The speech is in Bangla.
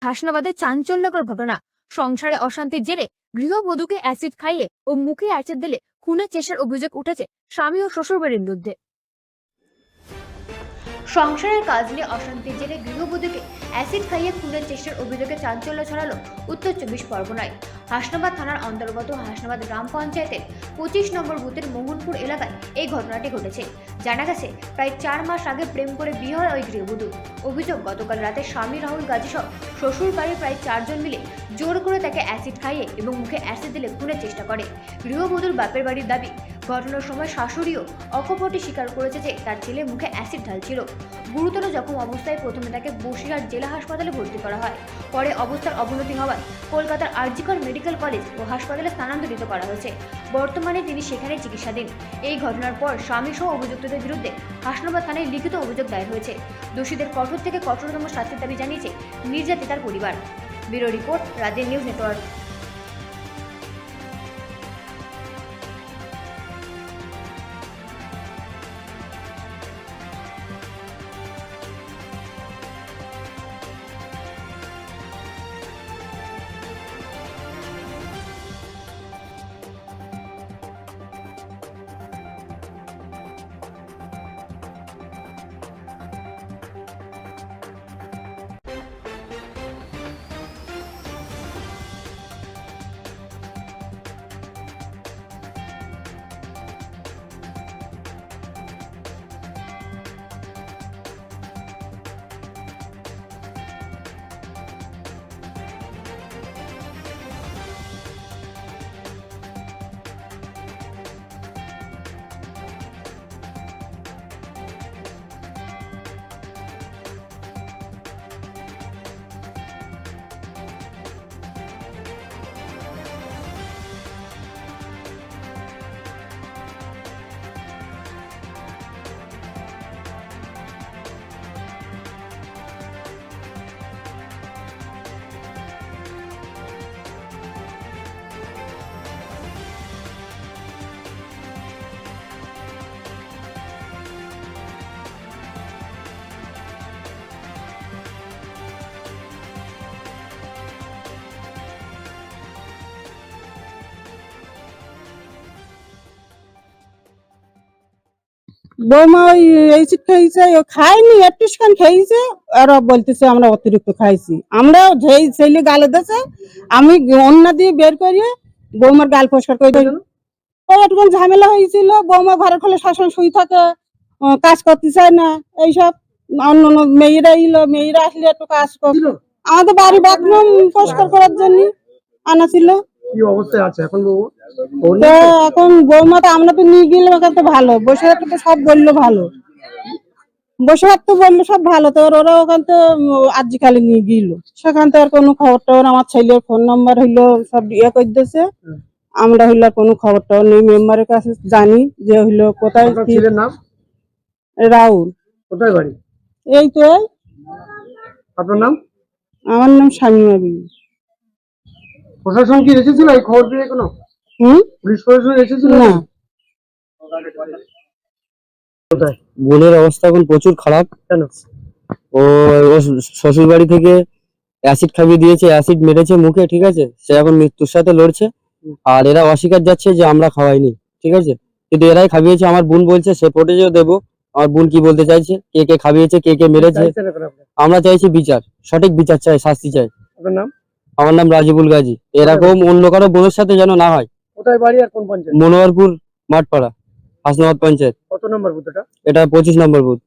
হাসনাবাদে চাঞ্চল্যকর ঘটনা। সংসারে অশান্তির জেরে গৃহবধূকে অ্যাসিড খাইয়ে ও মুখে অ্যাসিড দিলে খুনের চেষ্টার অভিযোগ উঠেছে স্বামী ও শ্বশুরবাড়ির বিরুদ্ধে। সংসারের কাজ নিয়ে অশান্তির জেরে গৃহবধূকে অ্যাসিড খাইয়ে খুনের চেষ্টার অভিযোগে চাঞ্চল্য ছড়ালো উত্তর 24 পরগনায়। হাসনাবাদ থানার অন্তর্গত হাসনাবাদ গ্রাম পঞ্চায়েতের 25 নম্বর বুথের মোহনপুর এলাকায় এই ঘটনাটি ঘটেছে। জানা গেছে, প্রায় 4 মাস আগে প্রেম করে বিয়ে হয় ওই গৃহবধূ। অভিযোগ, গতকাল রাতে স্বামী রাহুল গাজী সহ শ্বশুর বাড়ির প্রায় 4 জন মিলে জোর করে তাকে অ্যাসিড খাইয়ে এবং মুখে অ্যাসিড দিলে খুনের চেষ্টা করে। গৃহবধূর বাপের বাড়ির দাবি, ঘটনার সময় শাশুড়িও অকপটে স্বীকার করেছে যে তার ছেলে মুখে অ্যাসিড ঢালছিল। গুরুতর জখম অবস্থায় প্রথমে তাকে বসিরহাট জেলা হাসপাতালে ভর্তি করা হয়। পরে অবস্থার অবনতি হওয়ায় কলকাতার আরজিকর মেডিকেল কলেজ ও হাসপাতালে স্থানান্তরিত করা হয়েছে। বর্তমানে তিনি সেখানে চিকিৎসাধীন। এই ঘটনার পর স্বামী সহ অভিযুক্তদের বিরুদ্ধে হাসনাবাদ থানায় লিখিত অভিযোগ দায়ের হয়েছে। দোষীদের কঠোর থেকে কঠোরতম শাস্তির দাবি জানিয়েছে নির্যাতিতার পরিবার। ব্যুরো রিপোর্ট, রাজ্যের নিউজ নেটওয়ার্ক। বৌমা ওই এইসব খেয়েছে, ও খায়নি, একটুখান খেয়েছে, আর বলতেছে আমরা অতিরিক্ত খাইছি। আমরা যেই ছেলে গালে দিয়েছে, আমি অন্য দিয়ে বের করিয়ে বৌমার গাল পরিষ্কার করে দিই। ওই একটু ঝামেলা হয়েছিল, বৌমা ঘরের খোলে শাসন শুই থাকে, কাজ করতে চায় না। এইসব অন্য অন্য মেয়েরা এলো, মেয়েরা আসলে একটু কাজ করছিল। আমাদের বাড়ি বাথরুম পরিষ্কার করার জন্য আনা ছিল। কি অবস্থায় আছে এখন বউ? তো এখন বৌমা তো আমরা তো নিয়ে গেলাম, ওখান তো ভালো বসে থাকতে, তো সব বললো ভালো, বসে থাকতে বললো সব ভালো। তো ওরা ওখান তো আজকালে নিয়ে গেল, সেখান থেকে আর কোনো খবর টবর, আমার ছেলের ফোন নাম্বার হইলো সব ইয়ে করে দিয়েছে। আমরা হইলো কোনো খবর টবর নেই, মেম্বারের কাছে জানি যে হইলো কোথায়। ছেলের নাম রাহুল। কোথায় বাড়ি? এই তো। আপনার নাম? আমার নাম শামিমা বিবি। প্রশাসন কি এসেছিল এই খবর পেয়ে? কোনো পুলিশ প্রশাসন এসেছিল না। বোনের অবস্থা এখন প্রচুর খারাপ। কেন? ও শ্বশুর বাড়ি থেকে অ্যাসিড খাইয়ে দিয়েছে, অ্যাসিড মেরেছে মুখে, ঠিক আছে। সে এখন মৃত্যুর সাথে লড়ছে, আর এরা অস্বীকার যাচ্ছে যে আমরা খাওয়াইনি, ঠিক আছে, কিন্তু এরাই খাইয়েছে। আমার বোন বলছে, সে ফুটেজও দেবো। আমার বোন কি বলতে চাইছে, কে কে খাইয়েছে, কে কে মেরেছে। আমরা চাইছি বিচার, সঠিক বিচার চাই, শাস্তি চাই। আপনার নাম? আমার নাম রাজিবুল গাজী। এরকম অন্য কারো বোনের সাথে যেন না হয়। কোথায় বাড়ি আর কোন পঞ্চায়েত? মনোহরপুর মাঠপাড়া, হাসনাবাদ পঞ্চায়েত। কত নম্বর বুথ এটা? এটা 25 নম্বর বুথ।